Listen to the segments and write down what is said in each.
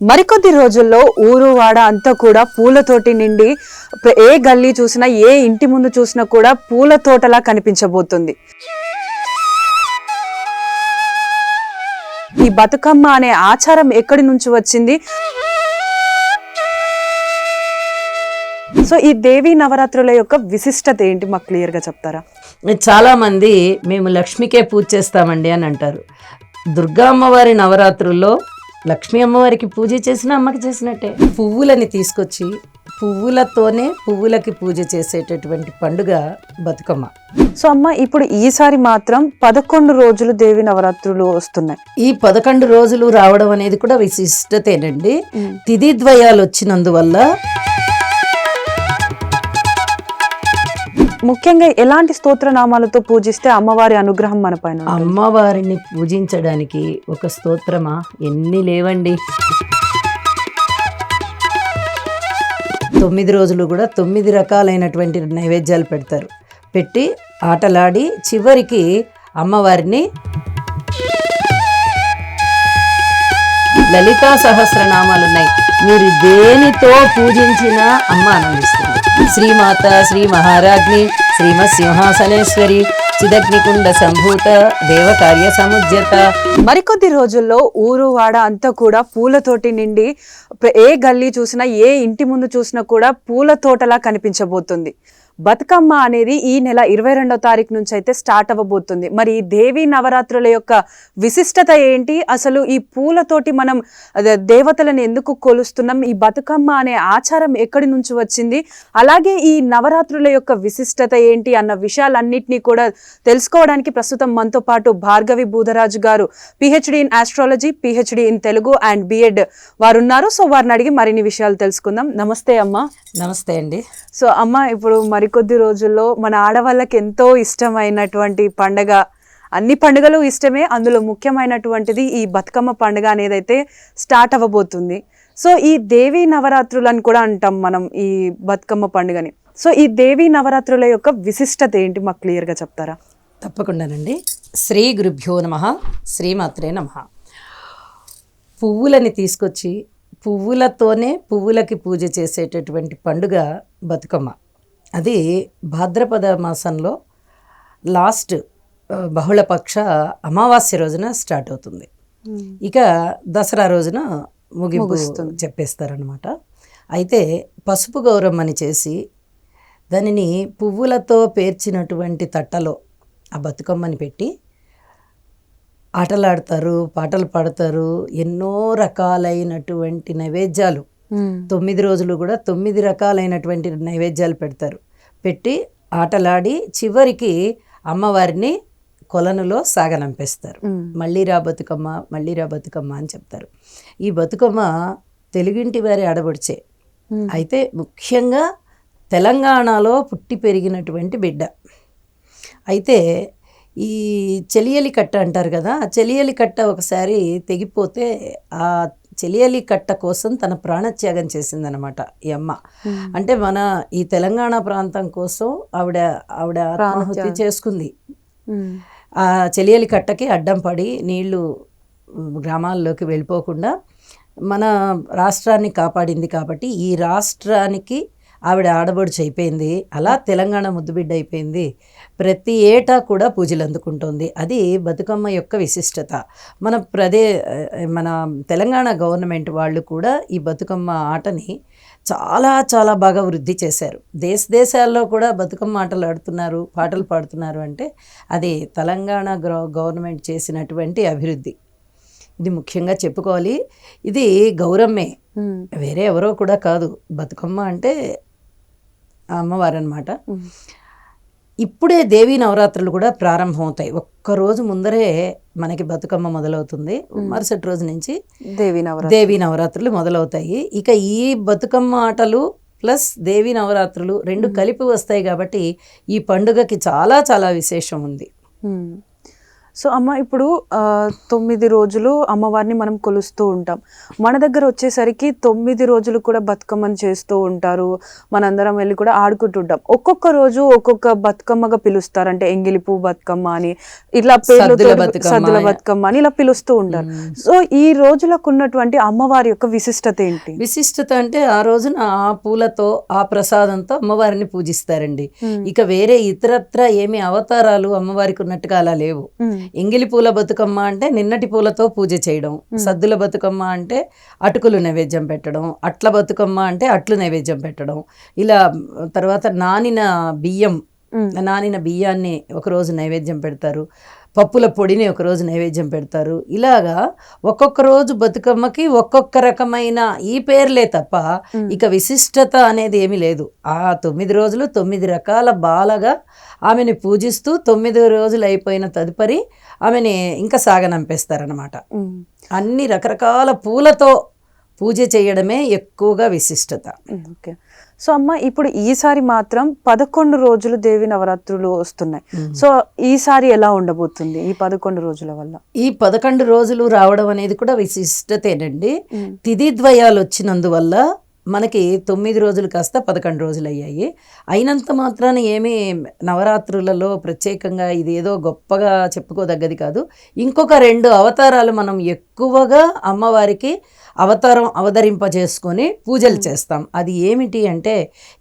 మరికొద్ది రోజుల్లో ఊరు వాడ అంతా కూడా పూలతోటి నిండి ఏ గల్లీ చూసినా ఏ ఇంటి ముందు చూసినా కూడా పూల తోటలా కనిపించబోతుంది. ఈ బతుకమ్మ అనే ఆచారం ఎక్కడి నుంచి వచ్చింది? సో ఈ దేవీ నవరాత్రుల యొక్క విశిష్టత ఏంటి మాకు క్లియర్ గా చెప్తారా? చాలా మంది మేము లక్ష్మికే పూజ చేస్తామండి అని అంటారు. దుర్గా అమ్మవారి నవరాత్రుల్లో లక్ష్మీ అమ్మవారికి పూజ చేసిన అమ్మకి చేసినట్టే. పువ్వులని తీసుకొచ్చి పువ్వులతోనే పువ్వులకి పూజ చేసేటటువంటి పండుగ బతుకమ్మ. సో అమ్మ, ఇప్పుడు ఈసారి మాత్రం 11 రోజులు దేవి నవరాత్రులు వస్తున్నాయి. ఈ 11 రోజులు రావడం అనేది కూడా విశిష్టతేనండి. తిథి ద్వయాలు వచ్చినందువల్ల ముఖ్యంగా ఎలాంటి స్తోత్రనామాలతో పూజిస్తే అమ్మవారి అనుగ్రహం మన పైన? అమ్మవారిని పూజించడానికి ఒక స్తోత్రమా ఎన్ని లేవండి. 9 రోజులు కూడా 9 రకాలైనటువంటి నైవేద్యాలు పెడతారు. పెట్టి ఆటలాడి చివరికి అమ్మవారిని లలితా సహస్రనామాలు ఉన్నాయి. మీరు దేనితో పూజించినా అమ్మ ఆనందిస్తుంది. శ్రీమాత, శ్రీ మహారాజ్ని, శ్రీమత్ సింహాసనేశ్వరి, చిదగ్నికుండ సంభూత, దేవకార్య సముద్యత. మరికొద్ది రోజుల్లో ఊరు వాడ అంతా కూడా పూలతోటి నిండి ఏ గల్లీ చూసినా ఏ ఇంటి ముందు చూసినా కూడా పూల తోటలా కనిపించబోతుంది. బతుకమ్మ అనేది ఈ నెల 22వ తారీఖు నుంచి అయితే స్టార్ట్ అవ్వబోతుంది. మరి ఈ దేవీ నవరాత్రుల యొక్క విశిష్టత ఏంటి? అసలు ఈ పూలతోటి మనం దేవతలను ఎందుకు కొలుస్తున్నాం? ఈ బతుకమ్మ అనే ఆచారం ఎక్కడి నుంచి వచ్చింది? అలాగే ఈ నవరాత్రుల యొక్క విశిష్టత ఏంటి అన్న విషయాలన్నింటినీ కూడా తెలుసుకోవడానికి ప్రస్తుతం మనతో పాటు భార్గవి బూదరాజు గారు, PhD in astrology, PhD in Telugu and BEd వారు ఉన్నారు. సో వారిని అడిగి మరిన్ని విషయాలు తెలుసుకుందాం. నమస్తే అమ్మ. నమస్తే అండి. సో అమ్మ, ఇప్పుడు మరికొద్ది రోజుల్లో మన ఆడవాళ్ళకి ఎంతో ఇష్టమైనటువంటి పండగ, అన్ని పండుగలు ఇష్టమే, అందులో ముఖ్యమైనటువంటిది ఈ బతుకమ్మ పండుగ అనేది అయితే స్టార్ట్ అవ్వబోతుంది. సో ఈ దేవీ నవరాత్రులు అని కూడా అంటాం మనం ఈ బతుకమ్మ పండుగని. సో ఈ దేవీ నవరాత్రుల యొక్క విశిష్టత ఏంటి మాకు క్లియర్గా చెప్తారా? తప్పకుండానండి. శ్రీ గురుభ్యో నమః, శ్రీమాత్రే నమః. పువ్వులని తీసుకొచ్చి పువ్వులతోనే పువ్వులకి పూజ చేసేటటువంటి పండుగ బతుకమ్మ. అది భాద్రపద మాసంలో లాస్ట్ బహుళపక్ష అమావాస్య రోజున స్టార్ట్ అవుతుంది. ఇక దసరా రోజున ముగింపు చెప్పేస్తారనమాట. అయితే పసుపు గౌరమ్మని చేసి దానిని పువ్వులతో పేర్చినటువంటి తట్టలో ఆ బతుకమ్మని పెట్టి ఆటలాడతారు, పాటలు పాడతారు. ఎన్నో రకాలైనటువంటి నైవేద్యాలు 9 రోజులు కూడా 9 రకాలైనటువంటి నైవేద్యాలు పెడతారు. పెట్టి ఆటలాడి చివరికి అమ్మవారిని కొలనులో సాగనంపేస్తారు. మళ్ళీ రా బతుకమ్మ, మళ్ళీ రా బతుకమ్మ అని చెప్తారు. ఈ బతుకమ్మ తెలుగింటి వారి ఆడబడిచే. అయితే ముఖ్యంగా తెలంగాణలో పుట్టి పెరిగినటువంటి బిడ్డ. అయితే ఈ చెలియలి కట్ట అంటారు కదా, ఆ చెలియలి కట్ట ఒకసారి తెగిపోతే ఆ చెలియలి కట్ట కోసం తన ప్రాణత్యాగం చేసిందనమాట ఈ అమ్మ. అంటే మన ఈ తెలంగాణ ప్రాంతం కోసం ఆవిడ ఆత్మాహుతి చేసుకుంది. ఆ చెలియలి కట్టకి అడ్డం పడి నీళ్లు గ్రామాల్లోకి వెళ్ళిపోకుండా మన రాష్ట్రాన్ని కాపాడింది. కాబట్టి ఈ రాష్ట్రానికి ఆవిడ ఆడబడుచు అయిపోయింది. అలా తెలంగాణ ముద్దుబిడ్డ అయిపోయింది. ప్రతి ఏటా కూడా పూజలు అందుకుంటోంది. అది బతుకమ్మ యొక్క విశిష్టత. మన తెలంగాణ గవర్నమెంట్ వాళ్ళు కూడా ఈ బతుకమ్మ ఆటని చాలా చాలా బాగా వృద్ధి చేశారు. దేశాల్లో కూడా బతుకమ్మ ఆటలు ఆడుతున్నారు, పాటలు పాడుతున్నారు. అంటే అది తెలంగాణ గవర్నమెంట్ చేసినటువంటి అభివృద్ధి. ఇది ముఖ్యంగా చెప్పుకోవాలి. ఇది గౌరమ్మే, వేరే ఎవరో కూడా కాదు. బతుకమ్మ అంటే అమ్మవారు అనమాట. ఇప్పుడే దేవీ నవరాత్రులు కూడా ప్రారంభమవుతాయి. ఒక్కరోజు ముందరే మనకి బతుకమ్మ మొదలవుతుంది. మరుసటి రోజు నుంచి దేవీ నవరాత్రులు మొదలవుతాయి. ఇక ఈ బతుకమ్మ ఆటలు ప్లస్ దేవీ నవరాత్రులు రెండు కలిపి వస్తాయి. కాబట్టి ఈ పండుగకి చాలా చాలా విశేషం ఉంది. సో అమ్మ ఇప్పుడు 9 రోజులు అమ్మవారిని మనం కొలుస్తూ ఉంటాం. మన దగ్గర వచ్చేసరికి 9 రోజులు కూడా బతుకమ్మని చేస్తూ ఉంటారు. మనందరం వెళ్ళి కూడా ఆడుకుంటుంటాం. ఒక్కొక్క రోజు ఒక్కొక్క బతుకమ్మగా పిలుస్తారు. అంటే ఎంగిలి పువ్వు బతుకమ్మ అని, ఇట్లా సద్దుల బతుకమ్మ అని ఇలా పిలుస్తూ ఉంటారు. సో ఈ రోజులకు ఉన్నటువంటి అమ్మవారి యొక్క విశిష్టత ఏంటి? విశిష్టత అంటే ఆ రోజున ఆ పూలతో ఆ ప్రసాదంతో అమ్మవారిని పూజిస్తారండి. ఇక వేరే ఇతరత్ర ఏమి అవతారాలు అమ్మవారికి ఉన్నట్టుగా అలా లేవు. ఎంగిలి పూల బతుకమ్మ అంటే నిన్నటి పూలతో పూజ చేయడం, సద్దుల బతుకమ్మ అంటే అటుకులు నైవేద్యం పెట్టడం, అట్ల బతుకమ్మ అంటే అట్లు నైవేద్యం పెట్టడం, ఇలా తర్వాత నానిన బియ్యాన్ని ఒకరోజు నైవేద్యం పెడతారు, పప్పుల పొడిని ఒకరోజు నైవేద్యం పెడతారు. ఇలాగా ఒక్కొక్క రోజు బతుకమ్మకి ఒక్కొక్క రకమైన ఈ పేర్లే తప్ప ఇక విశిష్టత అనేది ఏమీ లేదు. ఆ 9 రోజులు 9 రకాల బాలగా ఆమెని పూజిస్తూ 9 రోజులు అయిపోయిన తదుపరి ఆమెని ఇంకా సాగనంపేస్తారనమాట. అన్ని రకరకాల పూలతో పూజ చేయడమే ఎక్కువగా విశిష్టత. ఓకే. సో అమ్మ ఇప్పుడు ఈసారి మాత్రం 11 రోజులు దేవి నవరాత్రులు వస్తున్నాయి. సో ఈసారి ఎలా ఉండబోతుంది ఈ 11 రోజుల వల్ల? ఈ 11 రోజులు రావడం అనేది కూడా విశిష్టతేనండి. తిథిద్వయాలు వచ్చినందువల్ల మనకి 9 రోజులు కాస్త 11 రోజులు అయ్యాయి. అయినంత మాత్రాన ఏమీ నవరాత్రులలో ప్రత్యేకంగా ఇది ఏదో గొప్పగా చెప్పుకోదగ్గది కాదు. ఇంకొక 2 అవతారాలు మనం ఎక్కువగా అమ్మవారికి అవతరింపజేసుకొని పూజలు చేస్తాం. అది ఏమిటి అంటే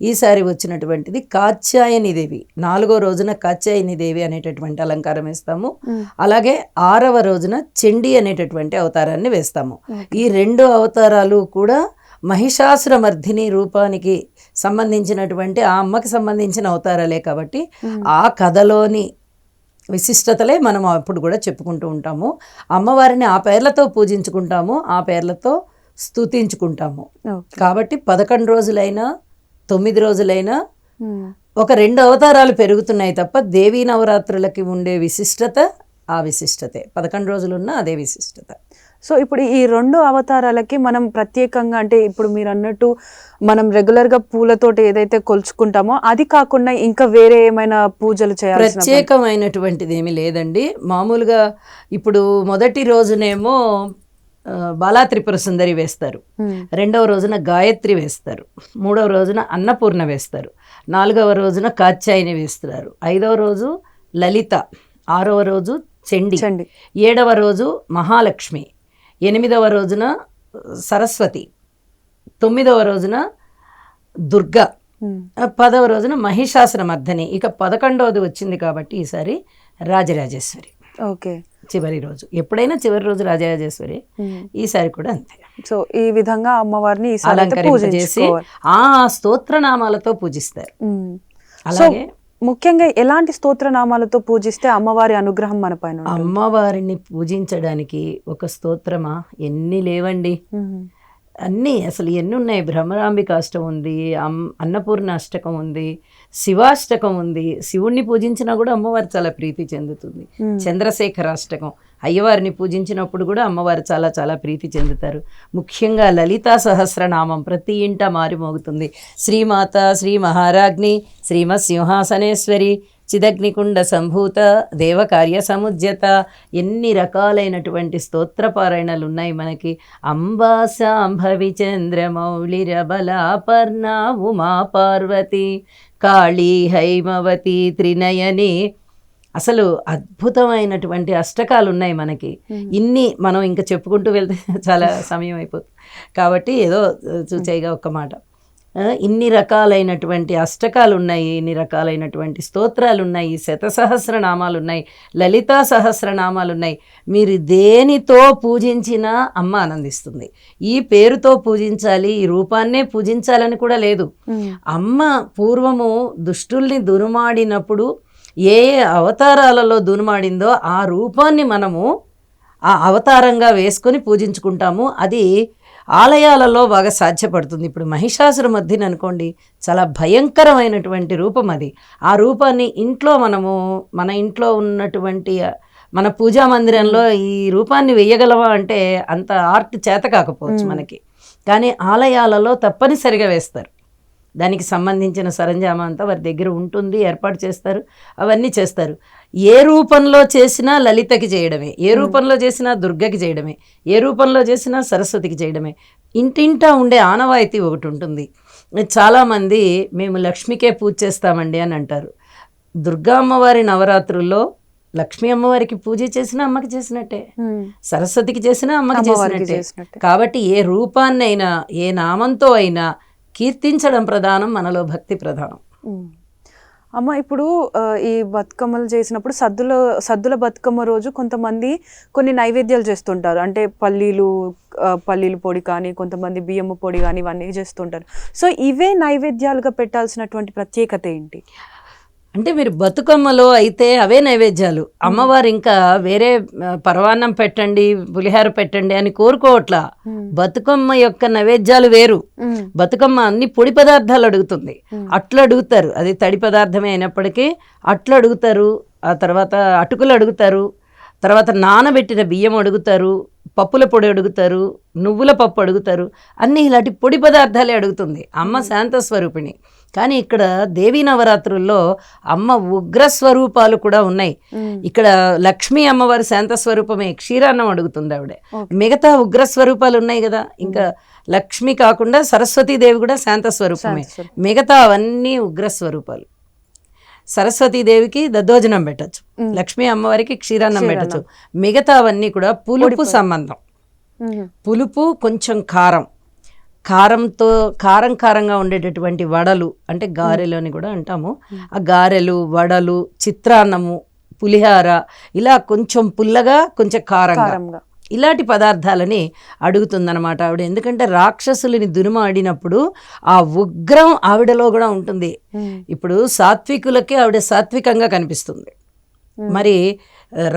ఈసారి వచ్చినటువంటిది కాత్యాయని దేవి. 4వ రోజున కాత్యాయని దేవి అనేటటువంటి అలంకారం వేస్తాము. అలాగే 6వ రోజున చండీ అనేటటువంటి అవతారాన్ని వేస్తాము. ఈ 2 అవతారాలు కూడా మహిషాసురమర్ధిని రూపానికి సంబంధించినటువంటి ఆ అమ్మకి సంబంధించిన అవతారాలే కాబట్టి ఆ కథలోని విశిష్టతలే మనం అప్పుడు కూడా చెప్పుకుంటూ ఉంటాము. అమ్మవారిని ఆ పేర్లతో పూజించుకుంటాము, ఆ పేర్లతో స్తుతించుకుంటాము. కాబట్టి 11 రోజులైనా 9 రోజులైనా ఒక 2 అవతారాలు పెరుగుతున్నాయి తప్ప దేవీ నవరాత్రులకి ఉండే విశిష్టత ఆ విశిష్టతే. 11 రోజులున్నా అదే విశిష్టత. సో ఇప్పుడు ఈ 2 అవతారాలకి మనం ప్రత్యేకంగా, అంటే ఇప్పుడు మీరు అన్నట్టు మనం రెగ్యులర్గా పూలతోటి ఏదైతే కొలుచుకుంటామో అది కాకుండా ఇంకా వేరే ఏమైనా పూజలు చేయాలి? ప్రత్యేకమైనటువంటిది ఏమీ లేదండి. మామూలుగా ఇప్పుడు మొదటి రోజునేమో బాలా త్రిపుర సుందరి వేస్తారు, 2వ రోజున గాయత్రి వేస్తారు, 3వ రోజున అన్నపూర్ణ వేస్తారు, 4వ రోజున కాత్యాయని వేస్తారు, 5వ రోజు లలిత, 6వ రోజు చండి, 7వ రోజు మహాలక్ష్మి, 8వ రోజున సరస్వతి, 9వ రోజున దుర్గా, 10వ రోజున మహిషాసురమర్ధిని. ఇక 11వది వచ్చింది కాబట్టి ఈసారి రాజరాజేశ్వరి. ఓకే. చివరి రోజు, ఎప్పుడైనా చివరి రోజు రాజరాజేశ్వరి, ఈసారి కూడా అంతే. సో ఈ విధంగా అమ్మవారిని అలంకరింపజేసి ఆ స్తోత్రనామాలతో పూజిస్తారు. అలాగే ముఖ్యంగా ఎలాంటి స్తోత్రనామాలతో పూజిస్తే అమ్మవారి అనుగ్రహం మన పైన? అమ్మవారిని పూజించడానికి ఒక స్తోత్రమా, ఎన్ని లేవండి, అన్నీ అసలు ఎన్ని ఉన్నాయి. భ్రమరాంబిక అష్టకం ఉంది, అన్నపూర్ణ అష్టకం ఉంది, శివాష్టకం ఉంది. శివుణ్ణి పూజించినా కూడా అమ్మవారు చాలా ప్రీతి చెందుతుంది. చంద్రశేఖర అష్టకం, అయ్యవారిని పూజించినప్పుడు కూడా అమ్మవారు చాలా చాలా ప్రీతి చెందుతారు. ముఖ్యంగా లలితా సహస్రనామం ప్రతి ఇంట మారిమోగుతుంది. శ్రీమాత, శ్రీ మహారాజ్ఞి, శ్రీమత్ సింహాసనేశ్వరి, చిదగ్నికుండ సంభూత, దేవకార్య సముజ్యత, ఎన్ని రకాలైనటువంటి స్తోత్రపారాయణలు ఉన్నాయి మనకి. అంబా శాంభవి చంద్రమౌళిరబలాపర్ణ ఉమా పార్వతి కాళీ హైమవతి త్రినయని, అసలు అద్భుతమైనటువంటి అష్టకాలు ఉన్నాయి మనకి. ఇన్ని మనం ఇంకా చెప్పుకుంటూ వెళ్తే చాలా సమయం అయిపోతుంది కాబట్టి ఏదో చూచేయగా ఒక్క మాట, ఇన్ని రకాలైనటువంటి అష్టకాలు ఉన్నాయి, ఇన్ని రకాలైనటువంటి స్తోత్రాలు ఉన్నాయి, శతసహస్రనామాలు ఉన్నాయి, లలితా సహస్రనామాలు ఉన్నాయి. మీరు దేనితో పూజించినా అమ్మ ఆనందిస్తుంది. ఈ పేరుతో పూజించాలి, ఈ రూపాన్నే పూజించాలని కూడా లేదు. అమ్మ పూర్వము దుష్టుల్ని దునుమాడినప్పుడు ఏ అవతారాలలో దునుమాడిందో ఆ రూపాన్ని మనము ఆ అవతారంగా వేసుకొని పూజించుకుంటాము. అది ఆలయాలలో బాగా సాధ్యపడుతుంది. ఇప్పుడు మహిషాసురమర్ధిని అనుకోండి, చాలా భయంకరమైనటువంటి రూపం అది. ఆ రూపాన్ని ఇంట్లో మనము మన ఇంట్లో ఉన్నటువంటి మన పూజా మందిరంలో ఈ రూపాన్ని వేయగలవా అంటే అంత ఆర్ట్ చేత కాకపోవచ్చు మనకి, కానీ ఆలయాలలో తప్పనిసరిగా వేస్తారు. దానికి సంబంధించిన సరంజామా అంతా వారి దగ్గర ఉంటుంది, ఏర్పాటు చేస్తారు, అవన్నీ చేస్తారు. ఏ రూపంలో చేసినా లలితకి చేయడమే, ఏ రూపంలో చేసినా దుర్గకి చేయడమే, ఏ రూపంలో చేసినా సరస్వతికి చేయడమే. ఇంటింటా ఉండే ఆనవాయితీ ఒకటి ఉంటుంది. చాలామంది మేము లక్ష్మికే పూజ చేస్తామండి అని అంటారు. దుర్గా అమ్మవారి నవరాత్రుల్లో లక్ష్మీ అమ్మవారికి పూజ చేసినా అమ్మకి చేసినట్టే, సరస్వతికి చేసినా అమ్మకి చేసినట్టే. కాబట్టి ఏ రూపాన్నైనా ఏ నామంతో అయినా కీర్తించడం ప్రధానం, మనలో భక్తి ప్రధానం. అమ్మ ఇప్పుడు ఈ బతుకమ్మలు చేసినప్పుడు సద్దుల బతుకమ్మ రోజు కొంతమంది కొన్ని నైవేద్యాలు చేస్తుంటారు. అంటే పల్లీలు పొడి కానీ, కొంతమంది బియ్యము పొడి కానీ, ఇవన్నీ చేస్తుంటారు. సో ఇవే నైవేద్యాలుగా పెట్టాల్సినటువంటి ప్రత్యేకత ఏంటి? అంటే మీరు బతుకమ్మలో అయితే అవే నైవేద్యాలు. అమ్మవారు ఇంకా వేరే పరవాన్నం పెట్టండి, పులిహార పెట్టండి అని కోరుకోవట్లా. బతుకమ్మ యొక్క నైవేద్యాలు వేరు. బతుకమ్మ అన్ని పొడి పదార్థాలు అడుగుతుంది. అట్లు అడుగుతారు, అది తడి పదార్థమే అయినప్పటికీ అట్లు అడుగుతారు, ఆ తర్వాత అటుకులు అడుగుతారు, తర్వాత నానబెట్టిన బియ్యం అడుగుతారు, పప్పుల పొడి అడుగుతారు, నువ్వుల పప్పు అడుగుతారు. అన్నీ ఇలాంటి పొడి పదార్థాలే అడుగుతుంది. అమ్మ శాంత స్వరూపిణి. కానీ ఇక్కడ దేవీ నవరాత్రుల్లో అమ్మ ఉగ్రస్వరూపాలు కూడా ఉన్నాయి. ఇక్కడ లక్ష్మీ అమ్మవారి శాంత స్వరూపమే, క్షీరాన్నం అడుగుతుంది ఆవిడ. మిగతా ఉగ్రస్వరూపాలు ఉన్నాయి కదా, ఇంకా లక్ష్మి కాకుండా సరస్వతీదేవి కూడా శాంత స్వరూపమే. మిగతా అవన్నీ ఉగ్రస్వరూపాలు. సరస్వతీదేవికి దద్దోజనం పెట్టచ్చు, లక్ష్మీ అమ్మవారికి క్షీరాన్నం పెట్టచ్చు. మిగతా అవన్నీ కూడా పులుపు సంబంధం. పులుపు, కొంచెం కారంతో కారంగా ఉండేటటువంటి వడలు, అంటే గారెలు అని కూడా అంటాము. ఆ గారెలు, వడలు, చిత్రాన్నము, పులిహార, ఇలా కొంచెం పుల్లగా కొంచెం కారంగా ఇలాంటి పదార్థాలని అడుగుతుందన్నమాట ఆవిడ. ఎందుకంటే రాక్షసులని దునుమాడినప్పుడు ఆ ఉగ్రం ఆవిడలో కూడా ఉంటుంది. ఇప్పుడు సాత్వికులకి ఆవిడ సాత్వికంగా కనిపిస్తుంది, మరి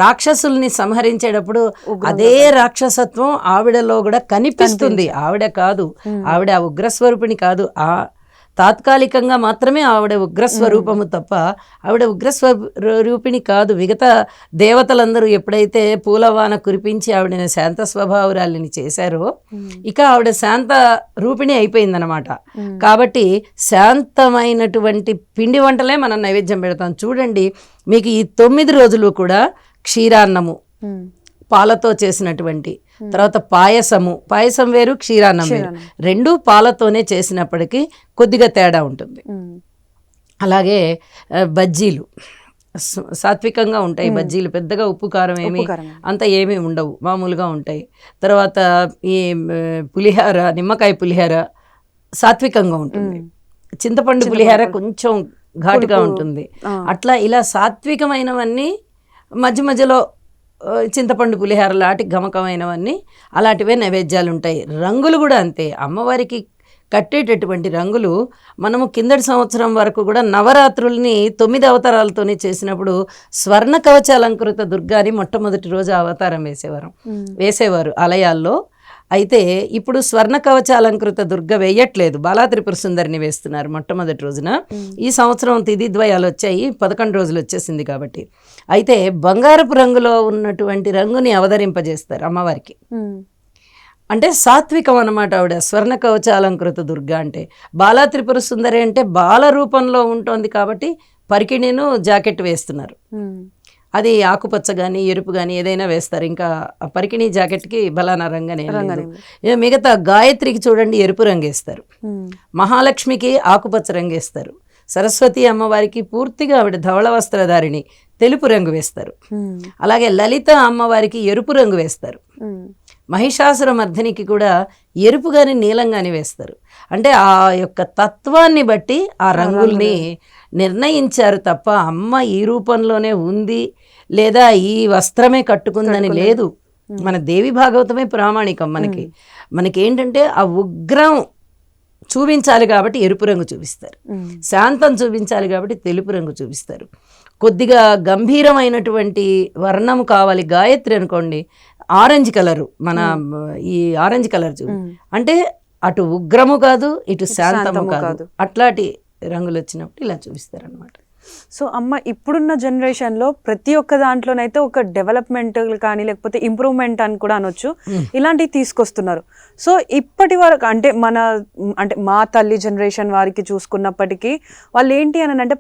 రాక్షసుల్ని సంహరించేటప్పుడు అదే రాక్షసత్వం ఆవిడలో కూడా కనిపిస్తుంది. ఆవిడ కాదు, ఆవిడ ఉగ్రస్వరూపిణి కాదు, ఆ తాత్కాలికంగా మాత్రమే ఆవిడ ఉగ్రస్వరూపము తప్ప ఆవిడ ఉగ్రస్వరూపిణి కాదు. మిగతా దేవతలందరూ ఎప్పుడైతే పూలవాన కురిపించి ఆవిడని శాంత స్వభావరాలిని చేశారో ఇక ఆవిడ శాంత రూపిణి అయిపోయిందనమాట. కాబట్టి శాంతమైనటువంటి పిండి వంటలే మనం నైవేద్యం పెడతాం. చూడండి, మీకు ఈ 9 రోజులు కూడా క్షీరాన్నము, పాలతో చేసినటువంటి, తర్వాత పాయసం వేరు, క్షీరాన్నం వేరు, రెండు పాలతోనే చేసినప్పటికీ కొద్దిగా తేడా ఉంటుంది. అలాగే బజ్జీలు సాత్వికంగా ఉంటాయి. బజ్జీలు పెద్దగా ఉప్పు కారం అంత ఏమీ ఉండవు, మామూలుగా ఉంటాయి. తర్వాత ఈ పులిహార, నిమ్మకాయ పులిహార సాత్వికంగా ఉంటుంది. చింతపండు పులిహార కొంచెం ఘాటుగా ఉంటుంది. అట్లా ఇలా సాత్వికమైనవన్నీ, మధ్య మధ్యలో చింతపండు పులిహార లాంటి గమకమైనవన్నీ అలాంటివే నైవేద్యాలు ఉంటాయి. రంగులు కూడా అంతే. అమ్మవారికి కట్టేటటువంటి రంగులు మనము కిందటి సంవత్సరం వరకు కూడా నవరాత్రుల్ని 9 అవతారాలతోనే చేసినప్పుడు స్వర్ణ కవచాలంకృత దుర్గాని మొట్టమొదటి రోజు అవతారం వేసేవారు ఆలయాల్లో. అయితే ఇప్పుడు స్వర్ణ కవచాలంకృత దుర్గ వేయట్లేదు, బాలా త్రిపుర సుందరిని వేస్తున్నారు మొట్టమొదటి రోజున. ఈ సంవత్సరం తిథి ద్వయాలు వచ్చాయి, 11 రోజులు వచ్చేసింది కాబట్టి. అయితే బంగారపు రంగులో ఉన్నటువంటి రంగుని అవతరింపజేస్తారు అమ్మవారికి. అంటే సాత్వికం అన్నమాట ఆవిడ స్వర్ణ కవచాలంకృత దుర్గ అంటే. బాలా త్రిపుర సుందరి అంటే బాల రూపంలో ఉంటుంది కాబట్టి పరికిణిను జాకెట్ వేస్తున్నారు. అది ఆకుపచ్చ కానీ ఎరుపు కానీ ఏదైనా వేస్తారు. ఇంకా ఆ పరికిణి జాకెట్కి బలానా రంగనే. మిగతా గాయత్రికి చూడండి ఎరుపు రంగు వేస్తారు, మహాలక్ష్మికి ఆకుపచ్చ రంగు వేస్తారు, సరస్వతి అమ్మవారికి పూర్తిగా ఆవిడ ధవళ వస్త్రధారిణి తెలుపు రంగు వేస్తారు. అలాగే లలిత అమ్మవారికి ఎరుపు రంగు వేస్తారు. మహిషాసుర మర్దినికి కూడా ఎరుపు కానీ నీలం కానీ వేస్తారు. అంటే ఆ యొక్క తత్వాన్ని బట్టి ఆ రంగుల్ని నిర్ణయించారు తప్ప అమ్మ ఈ రూపంలోనే ఉంది లేదా ఈ వస్త్రమే కట్టుకుందని లేదు. మన దేవి భాగవతమే ప్రామాణికం. మనకి ఏంటంటే ఆ ఉగ్రం చూపించాలి కాబట్టి ఎరుపు రంగు చూపిస్తారు, శాంతం చూపించాలి కాబట్టి తెలుపు రంగు చూపిస్తారు. కొద్దిగా గంభీరమైనటువంటి వర్ణం కావాలి, గాయత్రి అనుకోండి ఆరెంజ్ కలరు, మన ఈ ఆరెంజ్ కలర్ అంటే అటు ఉగ్రము కాదు ఇటు శాంతము కాదు, అట్లాంటి రంగులు వచ్చినప్పుడు ఇలా చూపిస్తారు అన్నమాట. సో అమ్మ ఇప్పుడున్న జనరేషన్లో ప్రతి ఒక్క దాంట్లోనైతే ఒక డెవలప్మెంట్ కానీ లేకపోతే ఇంప్రూవ్మెంట్ అని కూడా అనొచ్చు, ఇలాంటివి తీసుకొస్తున్నారు. సో ఇప్పటి వరకు అంటే మా తల్లి జనరేషన్ వారికి చూసుకున్నప్పటికీ వాళ్ళు ఏంటి అని అంటే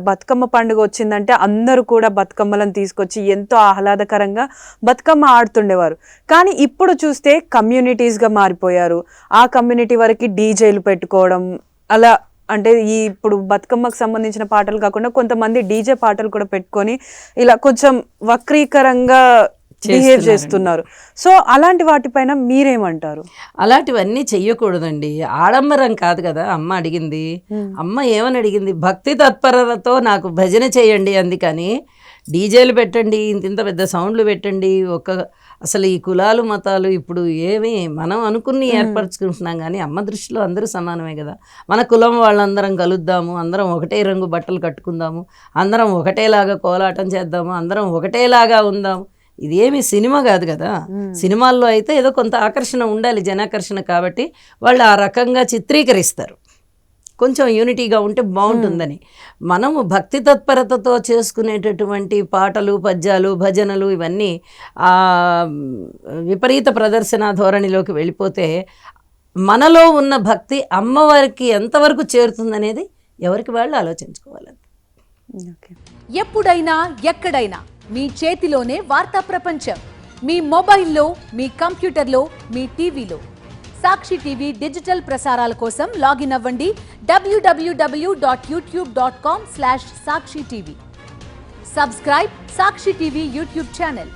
బతుకమ్మ పండుగ వచ్చిందంటే అందరూ కూడా బతుకమ్మలను తీసుకొచ్చి ఎంతో ఆహ్లాదకరంగా బతుకమ్మ ఆడుతుండేవారు. కానీ ఇప్పుడు చూస్తే కమ్యూనిటీస్గా మారిపోయారు. ఆ కమ్యూనిటీ వరకు డీజేలు పెట్టుకోవడం, అలా అంటే ఇప్పుడు బతుకమ్మకు సంబంధించిన పాటలు కాకుండా కొంతమంది డీజే పాటలు కూడా పెట్టుకొని ఇలా కొంచెం వక్రీకరంగా బిహేవ్ చేస్తున్నారు. సో అలాంటి వాటిపైన మీరేమంటారు? అలాంటివన్నీ చెయ్యకూడదండి. ఆడంబరం కాదు కదా అమ్మ అడిగింది. అమ్మ ఏమని అడిగింది? భక్తి తత్పరతతో నాకు భజన చేయండి అంది. కానీ డీజేలు పెట్టండి, ఇంత పెద్ద సౌండ్లు పెట్టండి, అసలు ఈ కులాలు మతాలు ఇప్పుడు ఏమి మనం అనుకుని ఏర్పరచుకుంటున్నాం. కానీ అమ్మ దృష్టిలో అందరూ సమానమే కదా. మన కులం వాళ్ళందరం కలుద్దాము, అందరం ఒకటే రంగు బట్టలు కట్టుకుందాము, అందరం ఒకటేలాగా కోలాటం చేద్దాము, అందరం ఒకటేలాగా ఉందాము. ఇదేమి సినిమా కాదు కదా. సినిమాల్లో అయితే ఏదో కొంత ఆకర్షణ ఉండాలి, జనాకర్షణ, కాబట్టి వాళ్ళు ఆ రకంగా చిత్రీకరిస్తారు. కొంచెం యూనిటీగా ఉంటే బాగుంటుందని. మనము భక్తి తత్పరతతో చేసుకునేటటువంటి పాటలు, పద్యాలు, భజనలు ఇవన్నీ విపరీత ప్రదర్శన ధోరణిలోకి వెళ్ళిపోతే మనలో ఉన్న భక్తి అమ్మవారికి ఎంతవరకు చేరుతుందనేది ఎవరికి వాళ్ళు ఆలోచించుకోవాలి. ఎప్పుడైనా ఎక్కడైనా మీ చేతిలోనే వార్తా ప్రపంచం. మీ మొబైల్లో, మీ కంప్యూటర్లో, మీ టీవీలో. సాక్షి టీవీ డిజిటల్ ప్రసారాల కోసం లాగిన్ అవ్వండి www.youtube.com/సాక్షి టీవీ. సబ్స్క్రైబ్ సాక్షి టీవీ యూట్యూబ్ ఛానల్.